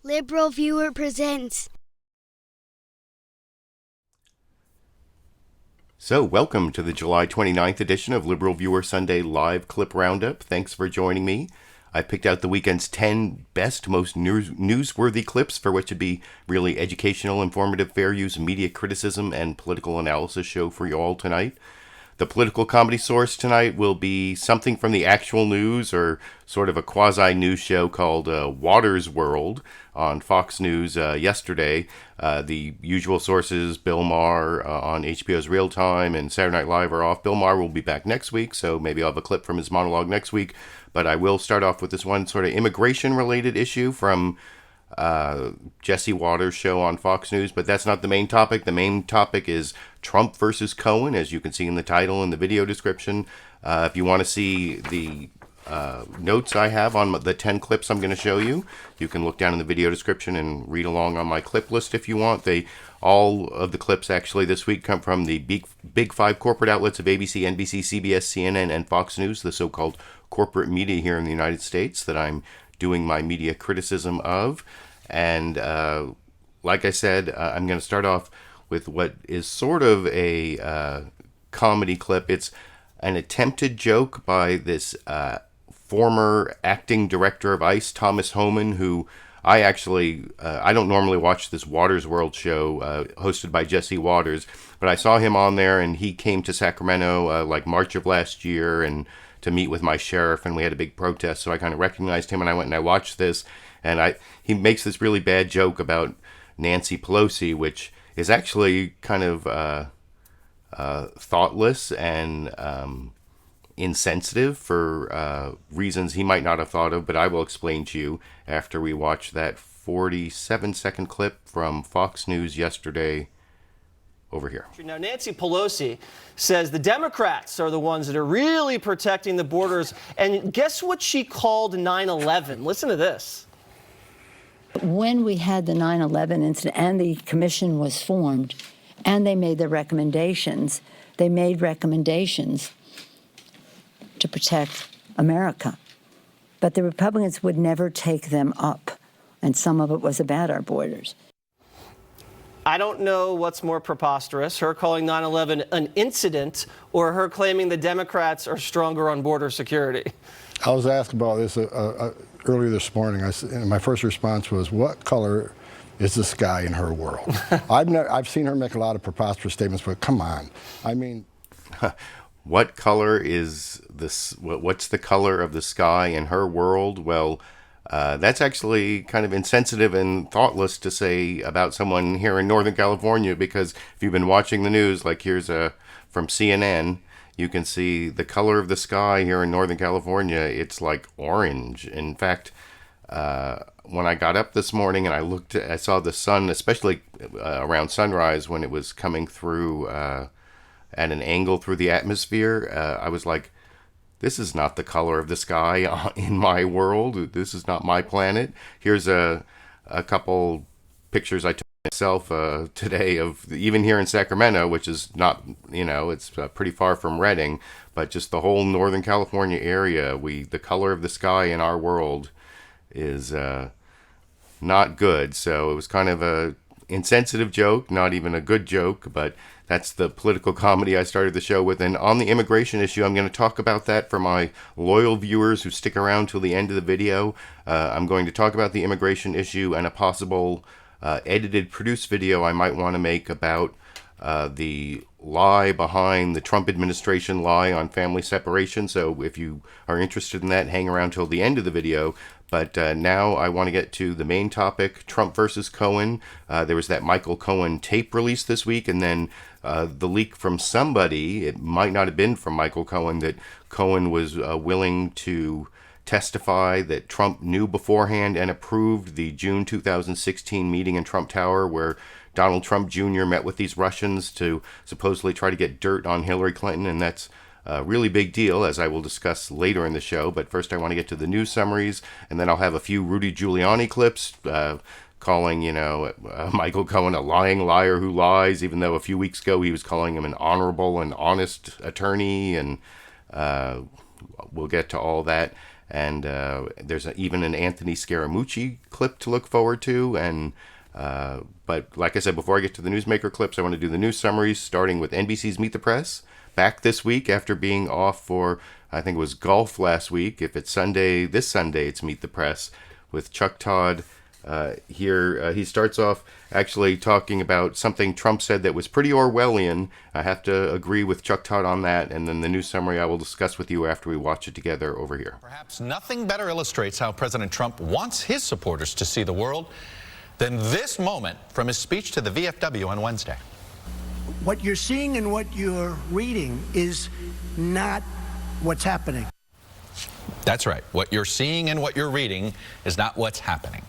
LiberalViewer presents. So, welcome to the July 29th edition of LiberalViewer Sunday Live Clip Roundup. Thanks for joining me. I picked out the weekend's 10 best, most newsworthy clips for what should be really educational, informative, fair use, media criticism, and political analysis show for you all tonight. The political comedy source tonight will be something from the actual news, or sort of a quasi-news show called Water's World on Fox News yesterday. The usual sources, Bill Maher on HBO's Real Time and Saturday Night Live are off. Bill Maher will be back next week, so maybe I'll have a clip from his monologue next week. But I will start off with this one sort of immigration-related issue from Jesse Watters' show on Fox News, but that's not the main topic. The main topic is Trump versus Cohen, as you can see in the title and the video description. If you want to see the notes I have on the 10 clips I'm going to show you, you can look down in the video description and read along on my clip list if you want. All of the clips actually this week come from the big five corporate outlets of ABC, NBC, CBS, CNN, and Fox News, the so-called corporate media here in the United States that I'm doing my media criticism of. And like I said, I'm going to start off with what is sort of a comedy clip. It's an attempted joke by this former acting director of ICE, Thomas Homan, who I don't normally watch this Water's World show hosted by Jesse Watters, but I saw him on there, and he came to Sacramento like March of last year and to meet with my sheriff, and we had a big protest, so I kind of recognized him, and I went and I watched this, and he makes this really bad joke about Nancy Pelosi, which is actually kind of thoughtless and insensitive for reasons he might not have thought of, but I will explain to you after we watch that 47-second clip from Fox News yesterday over here. Now, Nancy Pelosi says the Democrats are the ones that are really protecting the borders, and guess what she called 9/11? Listen to this. When we had the 9/11 incident and the commission was formed and they made the recommendations, they made recommendations to protect America. But the Republicans would never take them up, and some of it was about our borders. I don't know what's more preposterous, her calling 9/11 an incident or her claiming the Democrats are stronger on border security. I was asked about this earlier this morning. And my first response was, what color is the sky in her world? I've seen her make a lot of preposterous statements, but come on. I mean... What color is this? What's the color of the sky in her world? Well, that's actually kind of insensitive and thoughtless to say about someone here in Northern California, because if you've been watching the news, like here's from CNN, you can see the color of the sky here in Northern California. It's like orange. In fact, when I got up this morning and I saw the sun, especially around sunrise when it was coming through at an angle through the atmosphere, I was like, this is not the color of the sky in my world. This is not my planet. Here's a couple pictures I took myself today of even here in Sacramento, which is not, it's pretty far from Redding, but just the whole Northern California area. The color of the sky in our world is not good. So it was kind of a insensitive joke, not even a good joke, but that's the political comedy I started the show with. And on the immigration issue, I'm going to talk about that for my loyal viewers who stick around till the end of the video. I'm going to talk about the immigration issue and a possible edited, produced video I might want to make about the lie behind the Trump administration lie on family separation. So if you are interested in that, hang around till the end of the video. But now I want to get to the main topic, Trump versus Cohen. There was that Michael Cohen tape release this week, and then the leak from somebody, it might not have been from Michael Cohen, that Cohen was willing to testify that Trump knew beforehand and approved the June 2016 meeting in Trump Tower where Donald Trump Jr. met with these Russians to supposedly try to get dirt on Hillary Clinton, and that's a really big deal, as I will discuss later in the show. But first I want to get to the news summaries, and then I'll have a few Rudy Giuliani clips calling, Michael Cohen a lying liar who lies, even though a few weeks ago he was calling him an honorable and honest attorney, and we'll get to all that. And there's even an Anthony Scaramucci clip to look forward to. And but like I said, before I get to the newsmaker clips, I want to do the news summaries, starting with NBC's Meet the Press. Back this week after being off for, I think it was golf last week. If it's Sunday, this Sunday, it's Meet the Press with Chuck Todd. Here he starts off actually talking about something Trump said that was pretty Orwellian. I have to agree with Chuck Todd on that, and then the news summary I will discuss with you after we watch it together over here. Perhaps nothing better illustrates how President Trump wants his supporters to see the world than this moment from his speech to the VFW on Wednesday. What you're seeing and what you're reading is not what's happening. That's right. What you're seeing and what you're reading is not what's happening.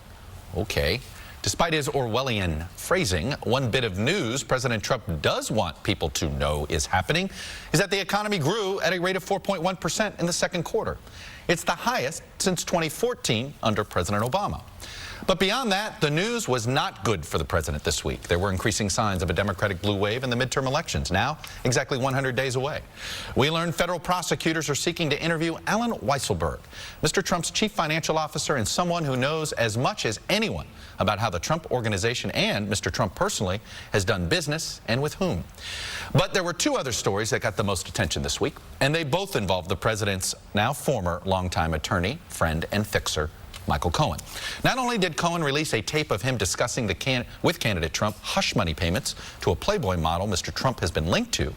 Okay. Despite his Orwellian phrasing, one bit of news President Trump does want people to know is happening is that the economy grew at a rate of 4.1% in the second quarter. It's the highest since 2014 under President Obama. But beyond that, the news was not good for the president this week. There were increasing signs of a Democratic blue wave in the midterm elections, now exactly 100 days away. We learned federal prosecutors are seeking to interview Alan Weisselberg, Mr. Trump's chief financial officer and someone who knows as much as anyone about how the Trump organization and Mr. Trump personally has done business and with whom. But there were two other stories that got the most attention this week, and they both involved the president's now former longtime attorney, friend, and fixer, Michael Cohen. Not only did Cohen release a tape of him discussing with candidate Trump hush money payments to a Playboy model Mr. Trump has been linked to,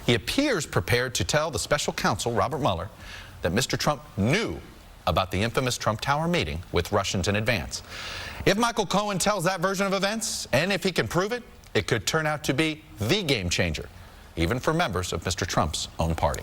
he appears prepared to tell the special counsel, Robert Mueller, that Mr. Trump knew about the infamous Trump Tower meeting with Russians in advance. If Michael Cohen tells that version of events, and if he can prove it, it could turn out to be the game changer, even for members of Mr. Trump's own party.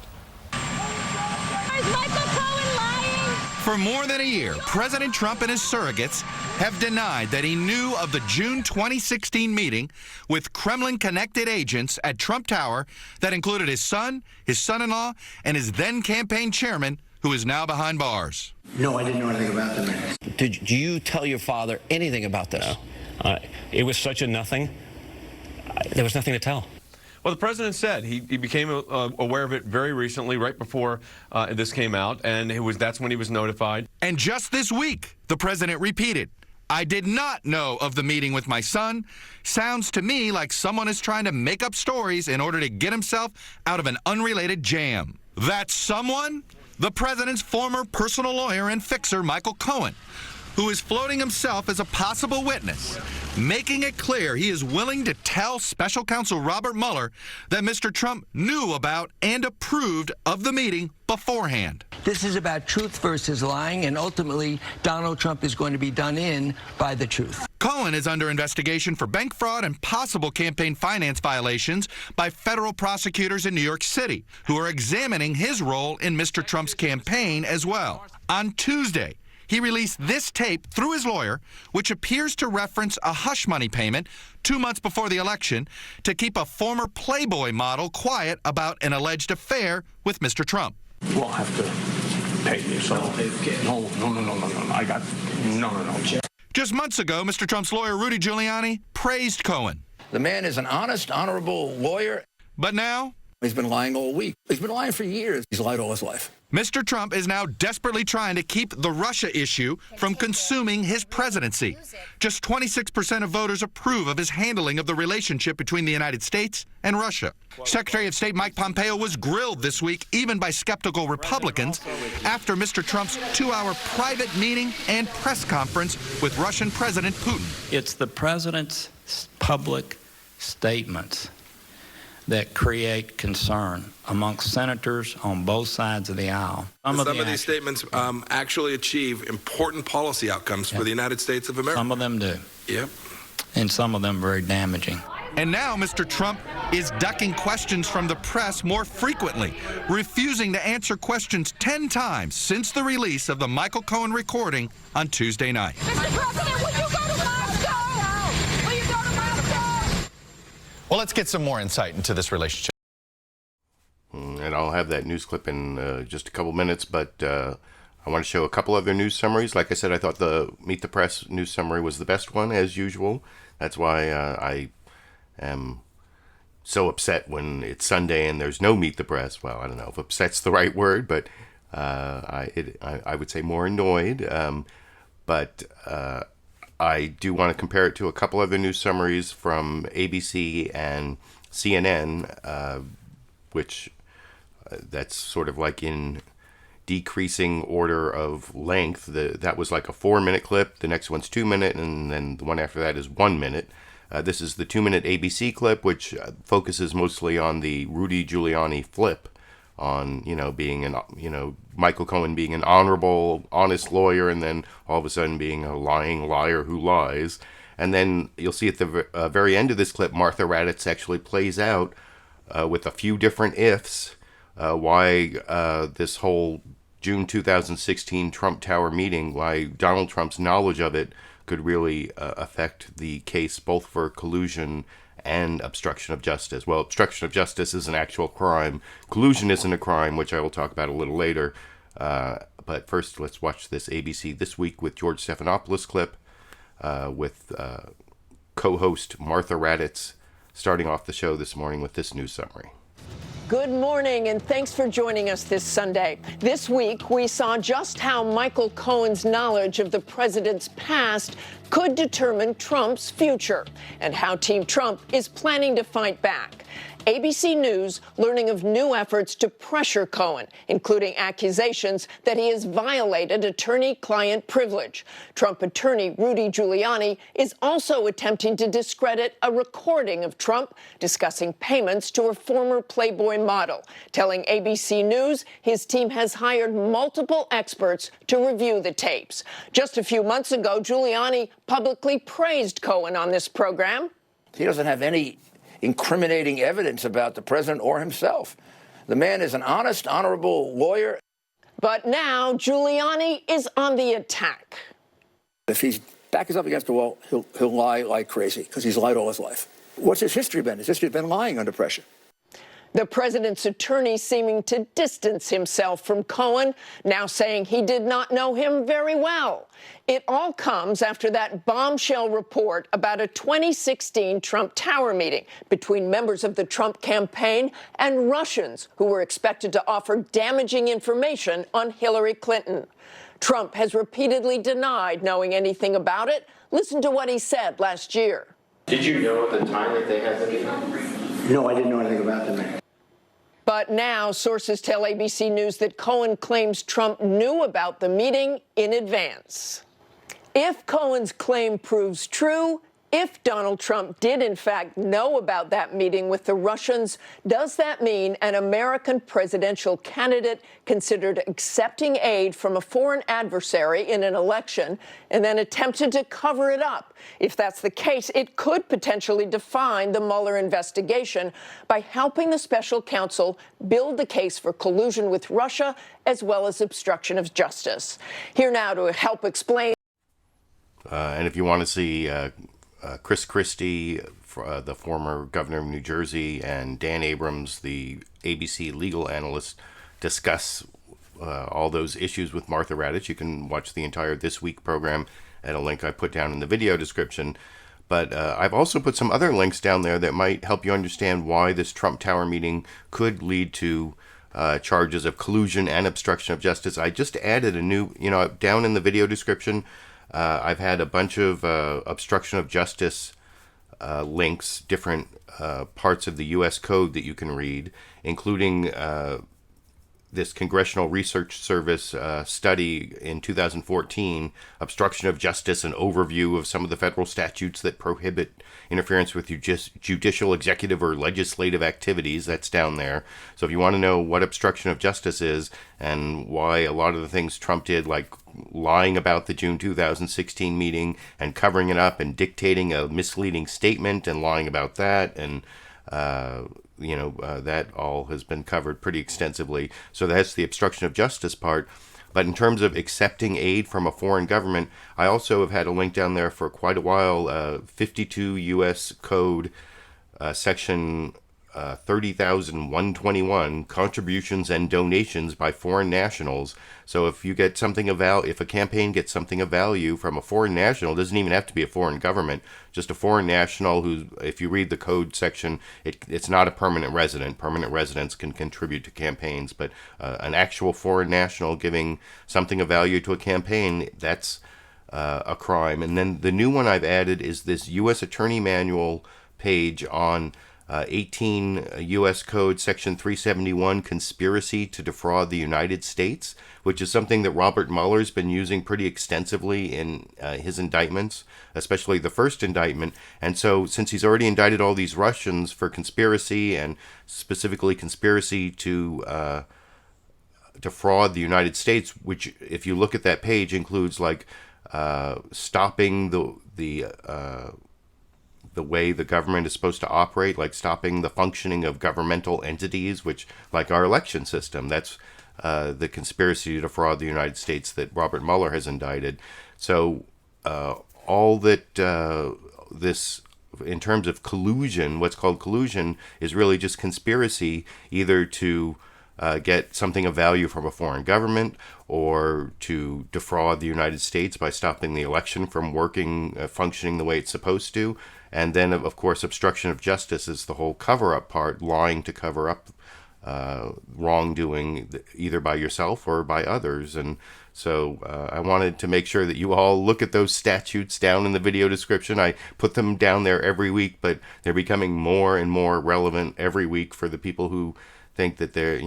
For more than a year, President Trump and his surrogates have denied that he knew of the June 2016 meeting with Kremlin-connected agents at Trump Tower that included his son-in-law, and his then-campaign chairman, who is now behind bars. No, I didn't know anything about the man. Did you tell your father anything about this? No. It was such a nothing. There was nothing to tell. Well, the president said he became aware of it very recently, right before this came out, and that's when he was notified. And just this week, the president repeated, "I did not know of the meeting with my son." Sounds to me like someone is trying to make up stories in order to get himself out of an unrelated jam. That someone? The president's former personal lawyer and fixer, Michael Cohen, who is floating himself as a possible witness, making it clear he is willing to tell special counsel Robert Mueller that Mr. Trump knew about and approved of the meeting beforehand. This is about truth versus lying, and ultimately, Donald Trump is going to be done in by the truth. Cohen is under investigation for bank fraud and possible campaign finance violations by federal prosecutors in New York City, who are examining his role in Mr. Trump's campaign as well. On Tuesday, he released this tape through his lawyer, which appears to reference a hush money payment 2 months before the election to keep a former Playboy model quiet about an alleged affair with Mr. Trump. You won't have to pay me, so... No. I got... No. Just months ago, Mr. Trump's lawyer, Rudy Giuliani, praised Cohen. The man is an honest, honorable lawyer. But now... He's been lying all week. He's been lying for years. He's lied all his life. Mr. Trump is now desperately trying to keep the Russia issue from consuming his presidency. Just 26% of voters approve of his handling of the relationship between the United States and Russia. Secretary of State Mike Pompeo was grilled this week, even by skeptical Republicans, after Mr. Trump's 2-hour private meeting and press conference with Russian President Putin. It's the president's public statements that create concern amongst senators on both sides of the aisle. Some of these statements actually achieve important policy outcomes for the United States of America. Some of them do. Yep. And some of them very damaging. And now Mr. Trump is ducking questions from the press more frequently, refusing to answer questions 10 times since the release of the Michael Cohen recording on Tuesday night. Mr. President, will you go to Moscow? Will you go to Moscow? Well, let's get some more insight into this relationship. And I'll have that news clip in just a couple minutes, but I want to show a couple other news summaries. Like I said, I thought the Meet the Press news summary was the best one, as usual. That's why I am so upset when it's Sunday and there's no Meet the Press. Well, I don't know if upset's the right word, but I would say more annoyed, but I do want to compare it to a couple other news summaries from ABC and CNN, which that's sort of like in decreasing order of length. That was like a 4-minute clip. The next one's 2 minute, and then the one after that is 1 minute. This is the 2-minute ABC clip, which focuses mostly on the Rudy Giuliani flip, on being Michael Cohen being an honorable, honest lawyer, and then all of a sudden being a lying liar who lies. And then you'll see at the very end of this clip, Martha Raddatz actually plays out with a few different ifs why this whole June 2016 Trump Tower meeting, why Donald Trump's knowledge of it could really affect the case both for collusion and obstruction of justice. Well, obstruction of justice is an actual crime. Collusion isn't a crime, which I will talk about a little later. But first, let's watch this ABC This Week with George Stephanopoulos clip with co-host Martha Raddatz starting off the show this morning with this news summary. Good morning, and thanks for joining us this Sunday. This week, we saw just how Michael Cohen's knowledge of the president's past could determine Trump's future, and how Team Trump is planning to fight back. ABC News learning of new efforts to pressure Cohen, including accusations that he has violated attorney-client privilege. Trump attorney Rudy Giuliani is also attempting to discredit a recording of Trump discussing payments to a former Playboy model, telling ABC News his team has hired multiple experts to review the tapes. Just a few months ago, Giuliani publicly praised Cohen on this program. He doesn't have any incriminating evidence about the president or himself. The man is an honest, honorable lawyer. But now Giuliani is on the attack. If he's back is up against the wall, he'll lie like crazy, because he's lied all his life. What's his history been? His history has been lying under pressure. The president's attorney seeming to distance himself from Cohen, now saying he did not know him very well. It all comes after that bombshell report about a 2016 Trump Tower meeting between members of the Trump campaign and Russians who were expected to offer damaging information on Hillary Clinton. Trump has repeatedly denied knowing anything about it. Listen to what he said last year. Did you know at the time that they had the meeting? No, I didn't know anything about the meeting. But now sources tell ABC News that Cohen claims Trump knew about the meeting in advance. If Cohen's claim proves true, if Donald Trump did in fact know about that meeting with the Russians, does that mean an American presidential candidate considered accepting aid from a foreign adversary in an election and then attempted to cover it up? If that's the case, it could potentially define the Mueller investigation by helping the special counsel build the case for collusion with Russia as well as obstruction of justice. Here now to help explain. And if you want to see Chris Christie, the former governor of New Jersey, and Dan Abrams, the ABC legal analyst, discuss all those issues with Martha Raddatz, you can watch the entire This Week program at a link I put down in the video description. But I've also put some other links down there that might help you understand why this Trump Tower meeting could lead to charges of collusion and obstruction of justice. I just added a new, down in the video description, I've had a bunch of obstruction of justice links, different parts of the U.S. Code that you can read, including this Congressional Research Service study in 2014, Obstruction of Justice, an overview of some of the federal statutes that prohibit interference with judicial, executive, or legislative activities. That's down there. So if you want to know what obstruction of justice is and why a lot of the things Trump did, like lying about the June 2016 meeting and covering it up and dictating a misleading statement and lying about that, and that all has been covered pretty extensively. So that's the obstruction of justice part. But in terms of accepting aid from a foreign government, I also have had a link down there for quite a while, 52 U.S. Code, section 30,121 contributions and donations by foreign nationals. So if you get something of value, if a campaign gets something of value from a foreign national, it doesn't even have to be a foreign government, just a foreign national who, if you read the code section, it's not a permanent resident. Permanent residents can contribute to campaigns, but an actual foreign national giving something of value to a campaign, that's a crime. And then the new one I've added is this U.S. Attorney Manual page on 18 U.S. Code Section 371, conspiracy to defraud the United States, which is something that Robert Mueller's been using pretty extensively in his indictments, especially the first indictment. And so since he's already indicted all these Russians for conspiracy, and specifically conspiracy to defraud the United States, which if you look at that page includes like stopping the way the government is supposed to operate, like stopping the functioning of governmental entities, which, like our election system, that's the conspiracy to defraud the United States that Robert Mueller has indicted. So all that this, in terms of collusion, what's called collusion, is really just conspiracy, either to get something of value from a foreign government, or to defraud the United States by stopping the election from working, functioning the way it's supposed to. And then, of course, obstruction of justice is the whole cover-up part, lying to cover up wrongdoing, either by yourself or by others. And so I wanted to make sure that you all look at those statutes down in the video description. I put them down there every week, but they're becoming more and more relevant every week for the people who think that they're,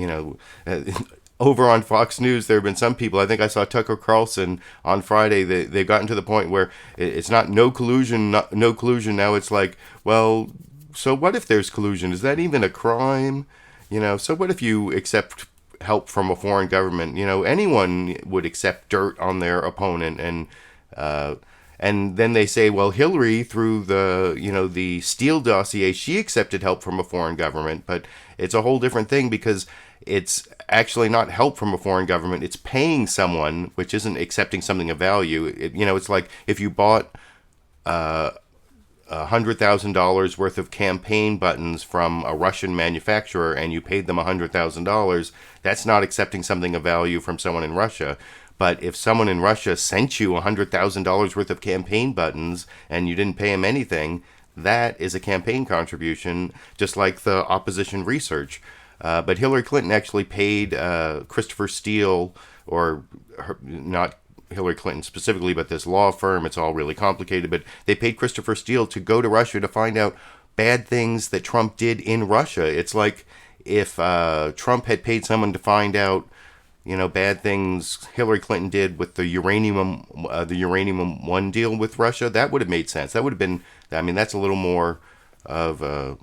over on Fox News, there have been some people, I think I saw Tucker Carlson on Friday, they've gotten to the point where it's not no collusion. Now it's like, well, so what if there's collusion? Is that even a crime? So what if you accept help from a foreign government? Anyone would accept dirt on their opponent, and then they say, well, Hillary, through the Steele dossier, she accepted help from a foreign government. But it's a whole different thing, because it's actually not help from a foreign government. It's paying someone, which isn't accepting something of value. It's like if you bought $100,000 worth of campaign buttons from a Russian manufacturer and you paid them $100,000, that's not accepting something of value from someone in Russia. But if someone in Russia sent you $100,000 worth of campaign buttons and you didn't pay him anything, that is a campaign contribution, just like the opposition research. But Hillary Clinton actually paid Christopher Steele, or not Hillary Clinton specifically, but this law firm. It's all really complicated, but they paid Christopher Steele to go to Russia to find out bad things that Trump did in Russia. It's like if Trump had paid someone to find out, bad things Hillary Clinton did with the uranium one deal with Russia. That would have made sense. That would have been, that's a little more of a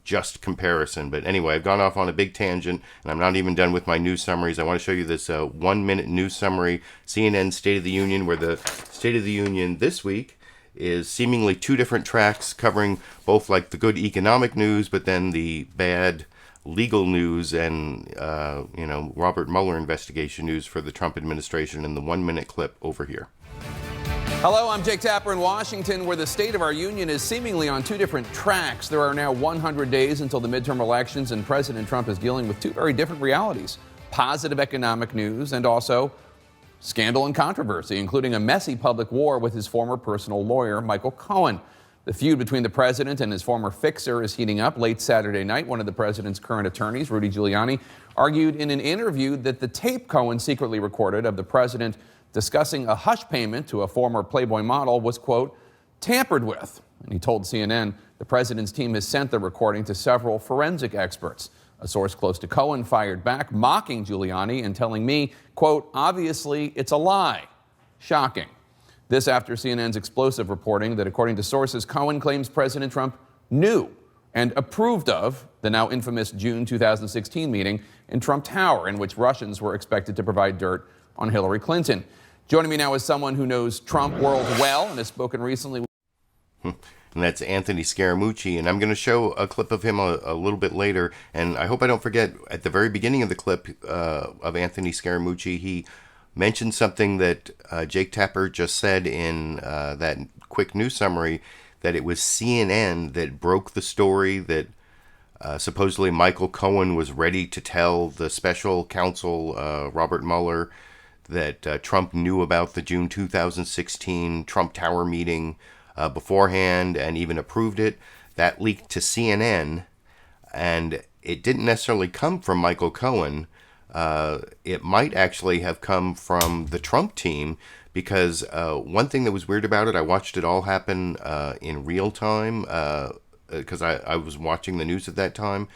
just comparison. But anyway, I've gone off on a big tangent, and I'm not even done with my news summaries. I want to show you this 1-minute news summary, CNN State of the Union, where the State of the Union this week is seemingly two different tracks covering both like the good economic news, but then the bad legal news and, Robert Mueller investigation news for the Trump administration in the 1-minute clip over here. Hello, I'm Jake Tapper in Washington, where the State of our Union is seemingly on two different tracks. There are now 100 days until the midterm elections, and President Trump is dealing with two very different realities: positive economic news and also scandal and controversy, including a messy public war with his former personal lawyer, Michael Cohen. The feud between the president and his former fixer is heating up. Late Saturday night, one of the president's current attorneys, Rudy Giuliani, argued in an interview that the tape Cohen secretly recorded of the president discussing a hush payment to a former Playboy model was, quote, tampered with. And he told CNN the president's team has sent the recording to several forensic experts. A source close to Cohen fired back, mocking Giuliani and telling me, quote, obviously it's a lie. Shocking. This after CNN's explosive reporting that, according to sources, Cohen claims President Trump knew and approved of the now infamous June 2016 meeting in Trump Tower, in which Russians were expected to provide dirt on Hillary Clinton. Joining me now is someone who knows Trump world well and has spoken recently. And that's Anthony Scaramucci, and I'm going to show a clip of him a little bit later. And I hope I don't forget, at the very beginning of the clip of Anthony Scaramucci, he mentioned something that Jake Tapper just said in that quick news summary, that it was CNN that broke the story that Supposedly, Michael Cohen was ready to tell the special counsel, Robert Mueller, that Trump knew about the June 2016 Trump Tower meeting beforehand and even approved it. That leaked to CNN, and it didn't necessarily come from Michael Cohen. It might actually have come from the Trump team, because one thing that was weird about it, I watched it all happen in real time, because I was watching the news at that time.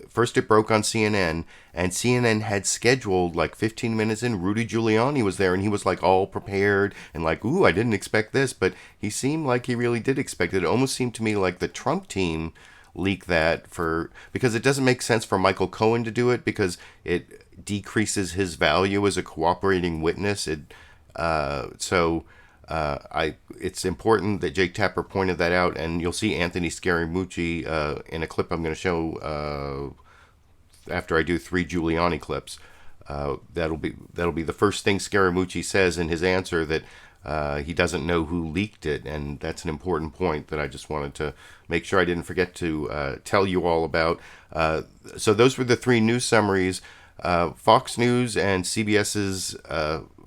First it broke on CNN, and CNN had scheduled like 15 minutes in. Rudy Giuliani was there, and he was like all prepared and like, ooh, I didn't expect this, but he seemed like he really did expect it. It almost seemed to me like the Trump team leaked that because it doesn't make sense for Michael Cohen to do it, because it decreases his value as a cooperating witness. It's important that Jake Tapper pointed that out, and you'll see Anthony Scaramucci in a clip I'm going to show after I do 3 Giuliani clips. That'll be the first thing Scaramucci says in his answer, that he doesn't know who leaked it, and that's an important point that I just wanted to make sure I didn't forget to tell you all about. So those were the 3 news summaries. Fox News and CBS's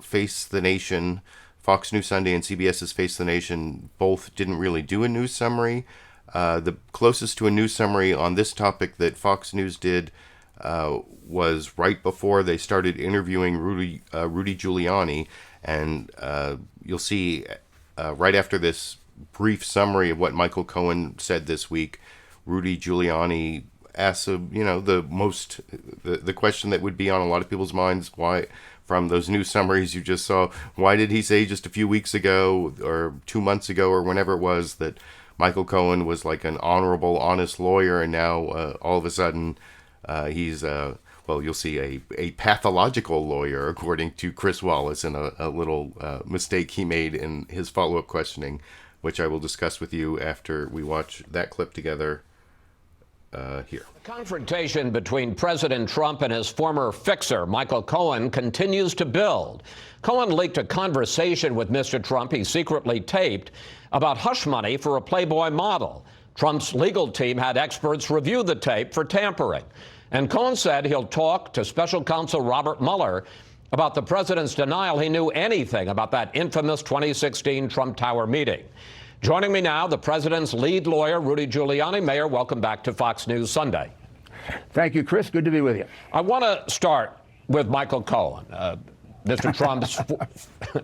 Face the Nation, Fox News Sunday and CBS's Face the Nation both didn't really do a news summary. The closest to a news summary on this topic that Fox News did was right before they started interviewing Rudy Giuliani, and you'll see right after this brief summary of what Michael Cohen said this week, Rudy Giuliani asks the question that would be on a lot of people's minds, why, from those news summaries you just saw, why did he say just a few weeks ago or 2 months ago or whenever it was that Michael Cohen was like an honorable, honest lawyer, and now all of a sudden he's you'll see a pathological lawyer, according to Chris Wallace, and a little mistake he made in his follow-up questioning, which I will discuss with you after we watch that clip together here. The confrontation between President Trump and his former fixer, Michael Cohen, continues to build. Cohen leaked a conversation with Mr. Trump he secretly taped about hush money for a Playboy model. Trump's legal team had experts review the tape for tampering. And Cohen said he'll talk to special counsel Robert Mueller about the president's denial he knew anything about that infamous 2016 Trump Tower meeting. Joining me now, the president's lead lawyer, Rudy Giuliani. Mayor, welcome back to Fox News Sunday. Thank you, Chris. Good to be with you. I want to start with Michael Cohen, Mr. Trump's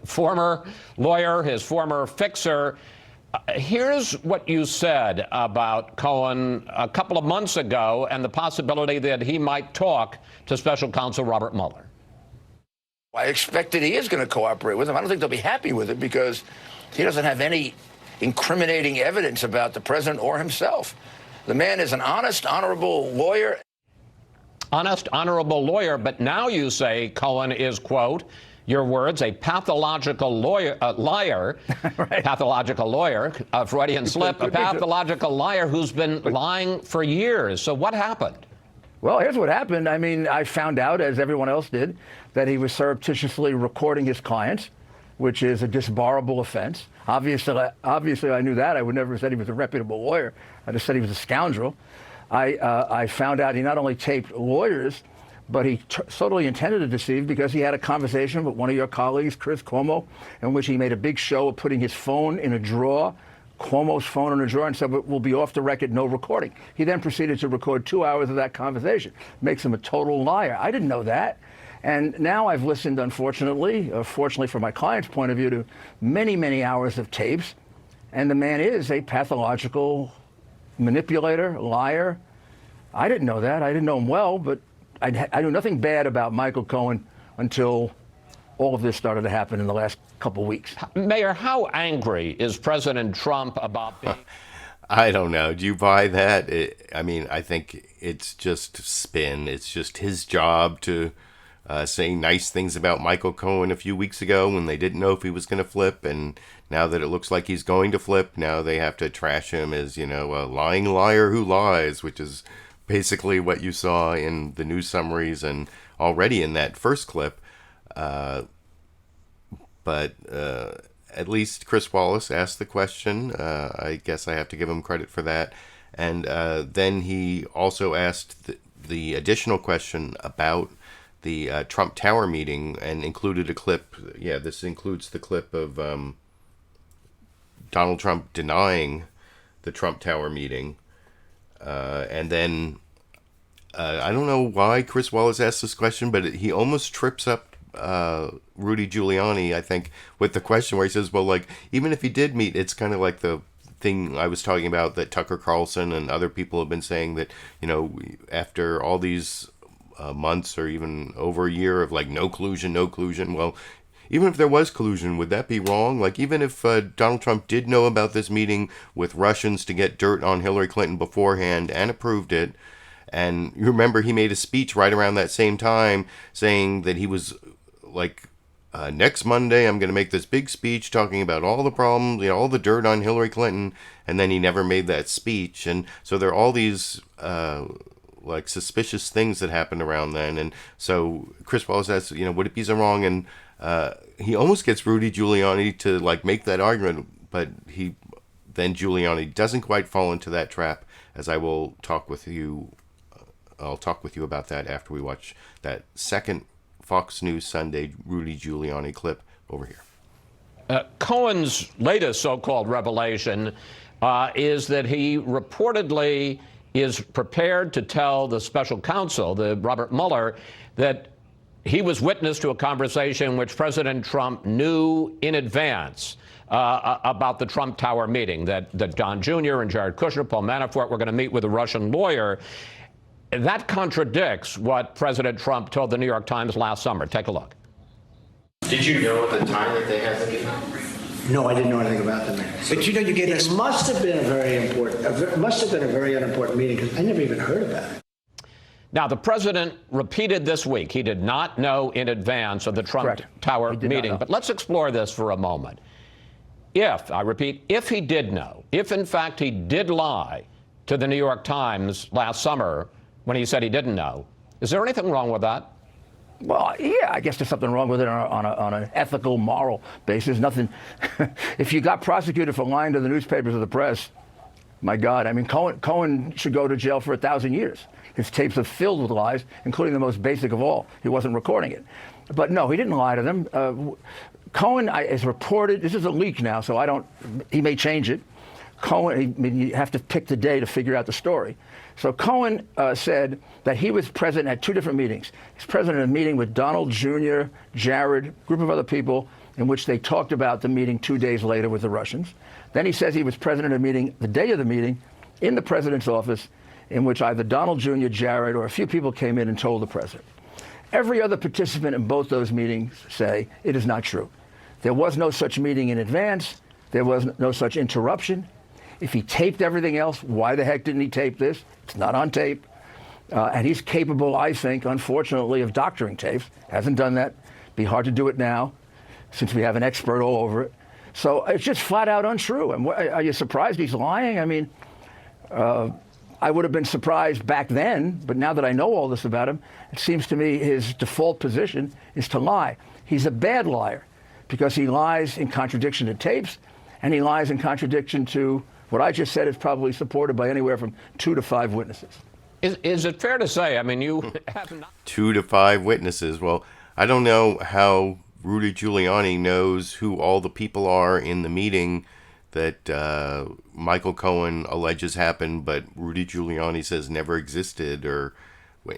former lawyer, his former fixer. Here's what you said about Cohen a couple of months ago and the possibility that he might talk to special counsel Robert Mueller. I expect that he is going to cooperate with him. I don't think they'll be happy with it because he doesn't have any incriminating evidence about the president or himself. The man is an honest, honorable lawyer. Honest, honorable lawyer, but now you say Cohen is, quote, your words, a pathological liar, right. Pathological lawyer, a Freudian slip, a pathological liar who's been lying for years. So what happened? Well, here's what happened. I mean, I found out, as everyone else did, that he was surreptitiously recording his clients, which is a disbarable offense. Obviously, I knew that. I would never have said he was a reputable lawyer. I just said he was a scoundrel. I found out he not only taped lawyers, but he totally intended to deceive, because he had a conversation with one of your colleagues, Chris Cuomo, in which he made a big show of putting his phone in a drawer, Cuomo's phone in a drawer, and said, we'll be off the record, no recording. He then proceeded to record 2 hours of that conversation. Makes him a total liar. I didn't know that. And now I've listened, unfortunately, or fortunately from my client's point of view, to many, many hours of tapes. And the man is a pathological manipulator, liar. I didn't know that. I didn't know him well, but I knew nothing bad about Michael Cohen until all of this started to happen in the last couple weeks. Mayor, how angry is President Trump about being... I don't know. Do you buy that? I think it's just spin. It's just his job to say nice things about Michael Cohen a few weeks ago when they didn't know if he was going to flip. And now that it looks like he's going to flip, now they have to trash him as, a lying liar who lies, which is basically what you saw in the news summaries and already in that first clip. But at least Chris Wallace asked the question. I guess I have to give him credit for that. And then he also asked the additional question about the Trump Tower meeting and included a clip. Yeah, this includes the clip of Donald Trump denying the Trump Tower meeting. And then I don't know why Chris Wallace asked this question, but he almost trips up Rudy Giuliani, I think, with the question where he says, well, like, even if he did meet, it's kind of like the thing I was talking about that Tucker Carlson and other people have been saying that, you know, after all these months or even over a year of like no collusion, well, even if there was collusion, would that be wrong? Like, even if Donald Trump did know about this meeting with Russians to get dirt on Hillary Clinton beforehand and approved it, and you remember he made a speech right around that same time saying that he was like, next Monday I'm going to make this big speech talking about all the problems, you know, all the dirt on Hillary Clinton, and then he never made that speech. And so there are all these like suspicious things that happened around then. And so Chris Wallace asks, you know, would it be so wrong? And he almost gets Rudy Giuliani to like make that argument, but then Giuliani doesn't quite fall into that trap, as I will talk with you. I'll talk with you about that after we watch that second Fox News Sunday Rudy Giuliani clip over here. Cohen's latest so-called revelation is that he reportedly is prepared to tell the special counsel, the Robert Mueller, that he was witness to a conversation in which President Trump knew in advance about the Trump Tower meeting, that Don Jr. and Jared Kushner, Paul Manafort were going to meet with a Russian lawyer. That contradicts what President Trump told the New York Times last summer. Take a look. Did you know at the time that they had the meeting? No, I didn't know anything about the meeting. But you know, you get it must have been a very unimportant meeting because I never even heard about it. Now, the president repeated this week he did not know in advance of the Trump Tower meeting. But let's explore this for a moment. If, I repeat, if he did know, if in fact he did lie to the New York Times last summer when he said he didn't know, is there anything wrong with that? Well, yeah, I guess there's something wrong with it on an ethical, moral basis. Nothing. If you got prosecuted for lying to the newspapers or the press, my God, I mean, Cohen should go to jail for 1,000 years. His tapes are filled with lies, including the most basic of all. He wasn't recording it. But no, he didn't lie to them. Cohen is reported, this is a leak now, so he may change it. Cohen, I mean, you have to pick the day to figure out the story. So Cohen said that he was present at 2 different meetings. He's present at a meeting with Donald Jr., Jared, a group of other people, in which they talked about the meeting 2 days later with the Russians. Then he says he was present at a meeting the day of the meeting in the president's office, in which either Donald Jr., Jared, or a few people came in and told the president. Every other participant in both those meetings say it is not true. There was no such meeting in advance. There was no such interruption. If he taped everything else, why the heck didn't he tape this? It's not on tape. And he's capable, I think, unfortunately, of doctoring tapes. Hasn't done that. Be hard to do it now, since we have an expert all over it. So it's just flat out untrue. And are you surprised he's lying? I mean, I would have been surprised back then, but now that I know all this about him, it seems to me his default position is to lie. He's a bad liar because he lies in contradiction to tapes, and he lies in contradiction to what I just said is probably supported by anywhere from 2 to 5 witnesses. Is it fair to say, I mean, you have not... 2 to 5 witnesses. Well, I don't know how Rudy Giuliani knows who all the people are in the meeting that Michael Cohen alleges happened, but Rudy Giuliani says never existed, or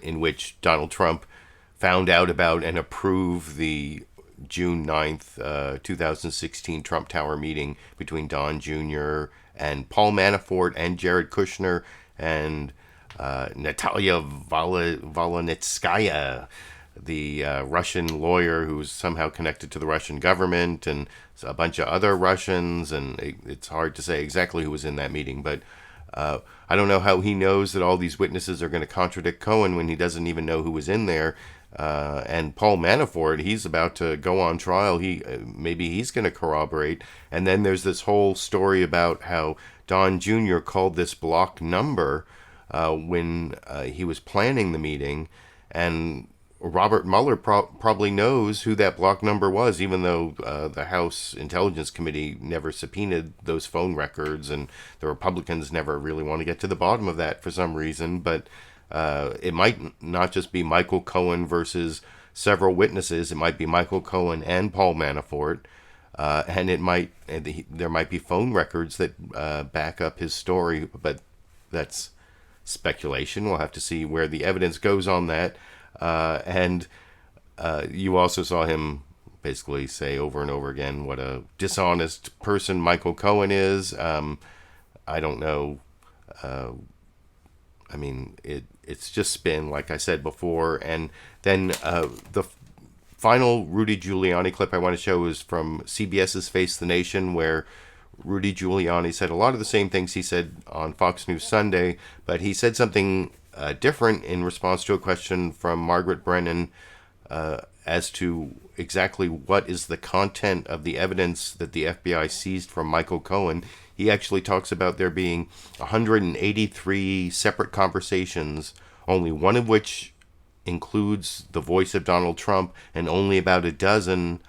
in which Donald Trump found out about and approved the June 9th, 2016 Trump Tower meeting between Don Jr. and Paul Manafort and Jared Kushner and Natalia Volanitskaya, the Russian lawyer who's somehow connected to the Russian government, and a bunch of other Russians, and it's hard to say exactly who was in that meeting, but I don't know how he knows that all these witnesses are going to contradict Cohen when he doesn't even know who was in there. And Paul Manafort, he's about to go on trial. Maybe he's going to corroborate. And then there's this whole story about how Don Jr. called this block number when he was planning the meeting, and Robert Mueller probably knows who that block number was, even though the House Intelligence Committee never subpoenaed those phone records, and the Republicans never really want to get to the bottom of that for some reason. But it might not just be Michael Cohen versus several witnesses. It might be Michael Cohen and Paul Manafort, and there might be phone records that back up his story. But that's speculation. We'll have to see where the evidence goes on that. And you also saw him basically say over and over again what a dishonest person Michael Cohen is. I don't know. I mean, it's just spin, like I said before. And then the final Rudy Giuliani clip I want to show is from CBS's Face the Nation, where Rudy Giuliani said a lot of the same things he said on Fox News Sunday, but he said something different in response to a question from Margaret Brennan as to exactly what is the content of the evidence that the FBI seized from Michael Cohen. He actually talks about there being 183 separate conversations, only one of which includes the voice of Donald Trump, and only about a dozen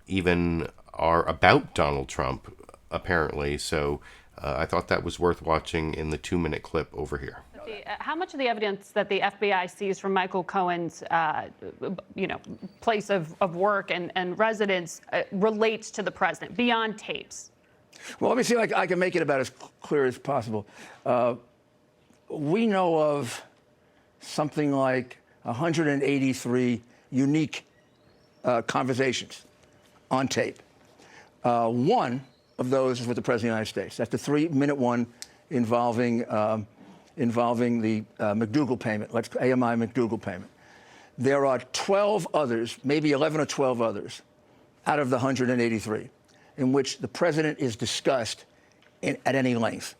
even are about Donald Trump, apparently. So I thought that was worth watching in the 2-minute clip over here. How much of the evidence that the FBI sees from Michael Cohen's, place of work and residence relates to the president beyond tapes? Well, let me see if I can make it about as clear as possible. We know of something like 183 unique conversations on tape. One of those is with the President of the United States. That's the 3-minute one involving the McDougal payment, AMI McDougal payment. There are 12 others, maybe 11 or 12 others, out of the 183, in which the president is discussed at any length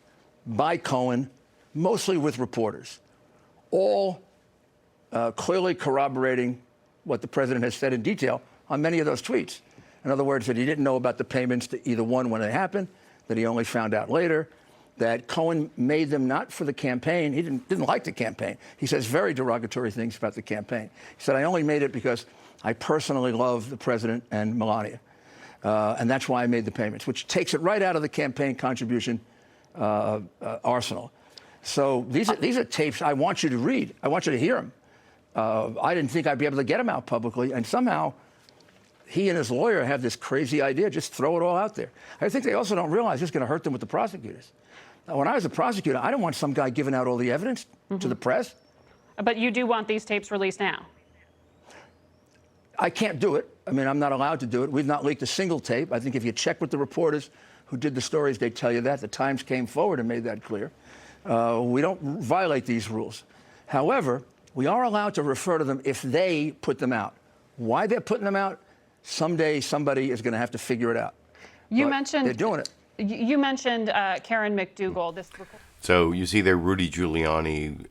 by Cohen, mostly with reporters, all clearly corroborating what the president has said in detail on many of those tweets. In other words, that he didn't know about the payments to either one when they happened, that he only found out later, that Cohen made them not for the campaign. He didn't like the campaign. He says very derogatory things about the campaign. He said, I only made it because I personally love the president and Melania. And that's why I made the payments, which takes it right out of the campaign contribution arsenal. So these are tapes I want you to read. I want you to hear them. I didn't think I'd be able to get them out publicly. And somehow he and his lawyer have this crazy idea, just throw it all out there. I think they also don't realize it's going to hurt them with the prosecutors. Now, when I was a prosecutor, I didn't want some guy giving out all the evidence to the press. But you do want these tapes released now? I can't do it. I mean, I'm not allowed to do it. We've not leaked a single tape. I think if you check with the reporters who did the stories, they tell you that. The Times came forward and made that clear. We don't violate these rules. However, we are allowed to refer to them if they put them out. Why they're putting them out, someday somebody is going to have to figure it out. You mentioned they're doing it. You mentioned Karen McDougal. So you see there Rudy Giuliani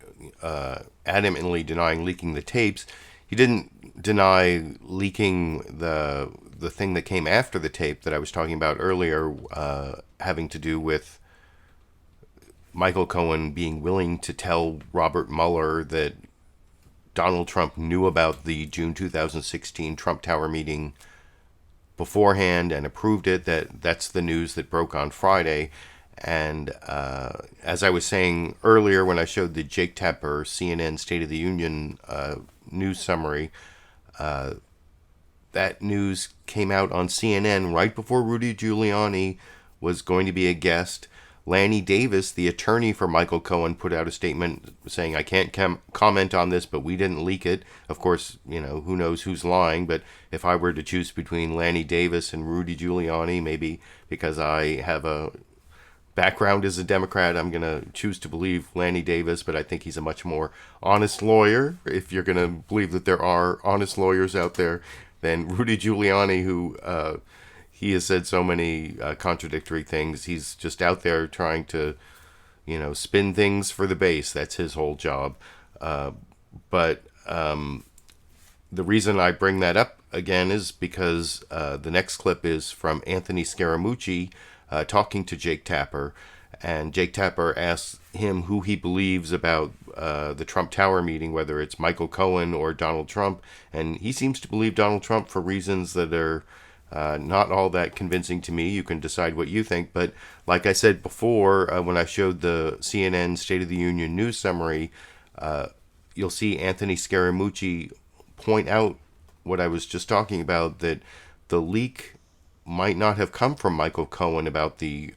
adamantly denying leaking the tapes. He didn't deny leaking the thing that came after the tape that I was talking about earlier, having to do with Michael Cohen being willing to tell Robert Mueller that Donald Trump knew about the June 2016 Trump Tower meeting beforehand and approved it. That's the news that broke on Friday. And as I was saying earlier when I showed the Jake Tapper CNN State of the Union news summary, that news came out on CNN right before Rudy Giuliani was going to be a guest. Lanny Davis, the attorney for Michael Cohen, put out a statement saying, I can't comment on this, but we didn't leak it. Of course, who knows who's lying, but if I were to choose between Lanny Davis and Rudy Giuliani, maybe because I have a background as a Democrat, I'm going to choose to believe Lanny Davis, but I think he's a much more honest lawyer, if you're going to believe that there are honest lawyers out there, than Rudy Giuliani, who he has said so many contradictory things. He's just out there trying to, spin things for the base. That's his whole job. But the reason I bring that up again is because the next clip is from Anthony Scaramucci talking to Jake Tapper. and Jake Tapper asked him who he believes about the Trump Tower meeting, whether it's Michael Cohen or Donald Trump, and he seems to believe Donald Trump for reasons that are not all that convincing to me. You can decide what you think, but like I said before, when I showed the CNN State of the Union news summary, you'll see Anthony Scaramucci point out what I was just talking about, that the leak might not have come from Michael Cohen about the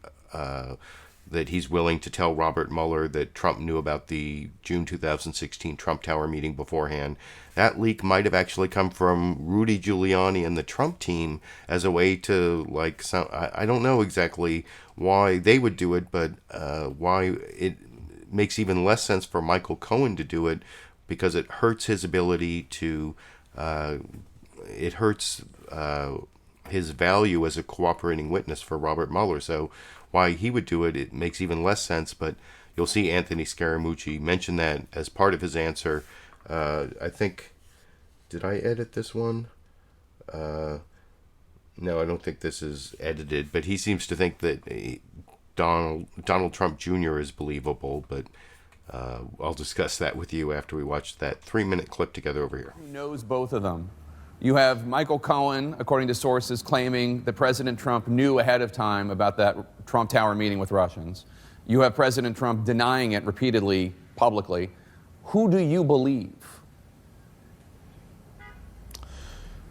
that he's willing to tell Robert Mueller that Trump knew about the June 2016 Trump Tower meeting beforehand. That leak might have actually come from Rudy Giuliani and the Trump team as a way to, like, I don't know exactly why they would do it, but why it makes even less sense for Michael Cohen to do it, because it hurts his ability to, it hurts his value as a cooperating witness for Robert Mueller. So why he would do it, it makes even less sense, but you'll see Anthony Scaramucci mention that as part of his answer. I think, did I edit this one? No, I don't think this is edited, but he seems to think that Donald Trump Jr. is believable, but I'll discuss that with you after we watch that 3-minute clip together over here. Who knows both of them? You have Michael Cohen, according to sources, claiming that President Trump knew ahead of time about that Trump Tower meeting with Russians. You have President Trump denying it repeatedly, publicly. Who do you believe?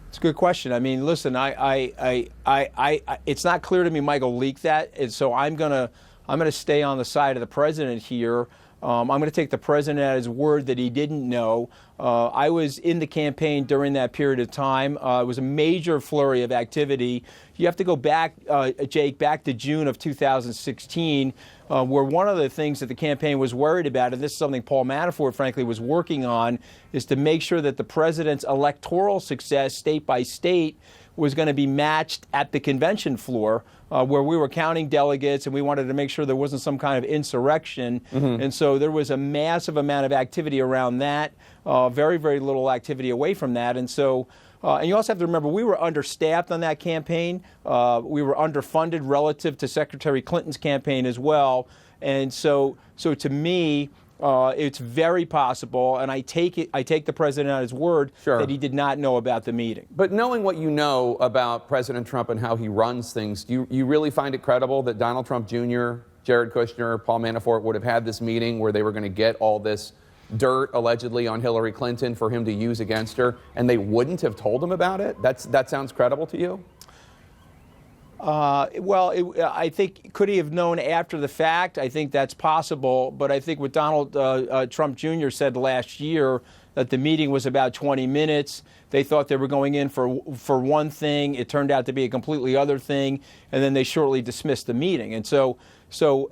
It's a good question. I mean, listen, it's not clear to me Michael leaked that, and so I'm gonna stay on the side of the president here. I'm going to take the president at his word that he didn't know. I was in the campaign during that period of time. It was a major flurry of activity. You have to go back, Jake, back to June of 2016, where one of the things that the campaign was worried about, and this is something Paul Manafort, frankly, was working on, is to make sure that the president's electoral success, state by state, was going to be matched at the convention floor, where we were counting delegates, and we wanted to make sure there wasn't some kind of insurrection. And so there was a massive amount of activity around that, very, very little activity away from that. And so, and you also have to remember, we were understaffed on that campaign. We were underfunded relative to Secretary Clinton's campaign as well. And so to me, it's very possible, and I take the president at his word that he did not know about the meeting. But knowing what you know about President Trump and how he runs things, do you really find it credible that Donald Trump Jr., Jared Kushner, Paul Manafort would have had this meeting where they were going to get all this dirt allegedly on Hillary Clinton for him to use against her, and they wouldn't have told him about it? That sounds credible to you? I think, could he have known after the fact? I think that's possible. But I think what Donald Trump Jr. said last year, that the meeting was about 20 minutes. They thought they were going in for one thing. It turned out to be a completely other thing. And then they shortly dismissed the meeting. And so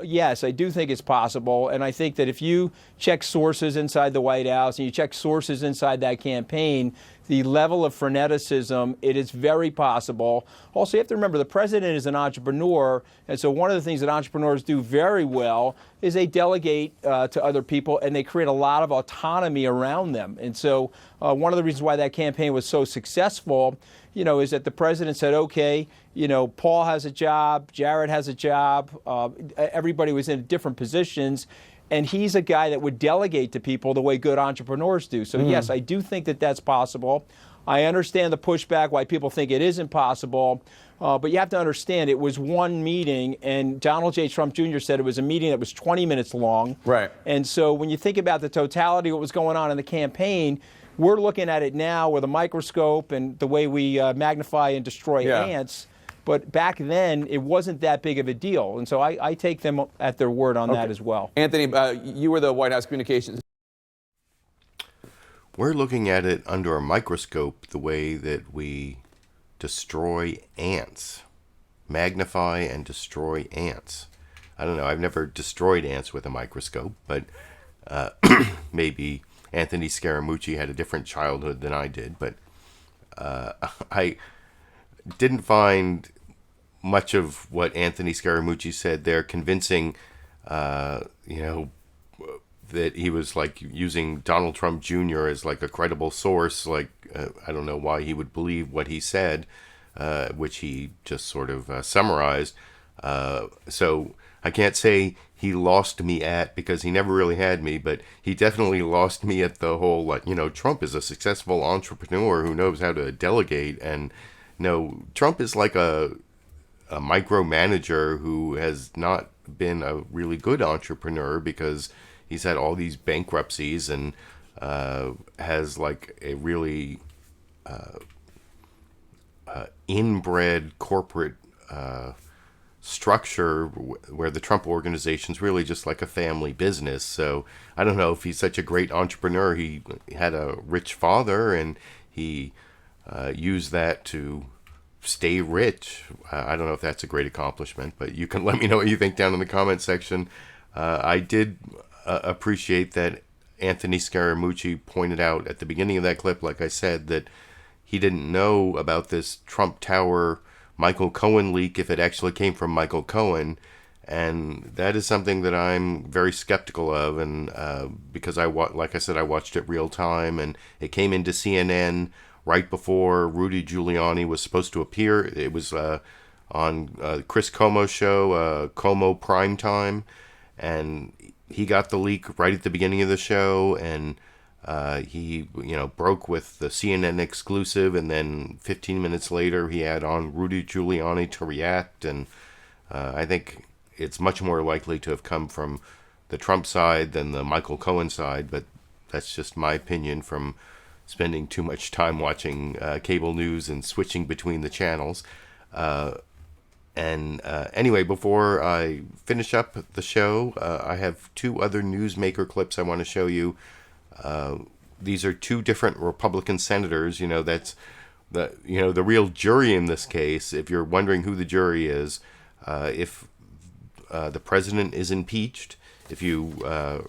yes, I do think it's possible. And I think that if you check sources inside the White House and you check sources inside that campaign, the level of freneticism, it is very possible. Also, you have to remember, the president is an entrepreneur, and so one of the things that entrepreneurs do very well is they delegate to other people, and they create a lot of autonomy around them. And so one of the reasons why that campaign was so successful, is that the president said, okay, Paul has a job, Jared has a job, everybody was in different positions, and he's a guy that would delegate to people the way good entrepreneurs do. So yes, I do think that that's possible. I understand the pushback, why people think it isn't possible. But you have to understand, it was one meeting, and Donald J. Trump Jr. said it was a meeting that was 20 minutes long. Right. And so when you think about the totality of what was going on in the campaign, we're looking at it now with a microscope and the way we magnify and destroy ants. But back then, it wasn't that big of a deal. And so I take them at their word on that as well. Anthony, you were the White House communications. We're looking at it under a microscope the way that we destroy ants. Magnify and destroy ants. I don't know. I've never destroyed ants with a microscope, but maybe Anthony Scaramucci had a different childhood than I did. But I didn't find much of what Anthony Scaramucci said there convincing, that he was like using Donald Trump Jr. as like a credible source. Like, I don't know why he would believe what he said, which he just sort of summarized. So I can't say he lost me at, because he never really had me, but he definitely lost me at the whole, like, Trump is a successful entrepreneur who knows how to delegate. And no, Trump is like a micromanager who has not been a really good entrepreneur, because he's had all these bankruptcies and has like a really inbred corporate structure where the Trump organization's really just like a family business. So I don't know if he's such a great entrepreneur. He had a rich father and he used that to stay rich. I don't know if that's a great accomplishment, but you can let me know what you think down in the comment section. I did appreciate that Anthony Scaramucci pointed out at the beginning of that clip, like I said, that he didn't know about this Trump Tower Michael Cohen leak, if it actually came from Michael Cohen. And that is something that I'm very skeptical of, and because like I said, I watched it real time, and it came into CNN right before Rudy Giuliani was supposed to appear. It was on Chris Cuomo's show, Cuomo Primetime, and he got the leak right at the beginning of the show, and he broke with the CNN exclusive, and then 15 minutes later he had on Rudy Giuliani to react. And I think it's much more likely to have come from the Trump side than the Michael Cohen side, but that's just my opinion from spending too much time watching cable news and switching between the channels. Anyway, before I finish up the show, I have two other newsmaker clips I want to show you. These are two different Republican senators. That's the real jury in this case. If you're wondering who the jury is, if the president is impeached, if you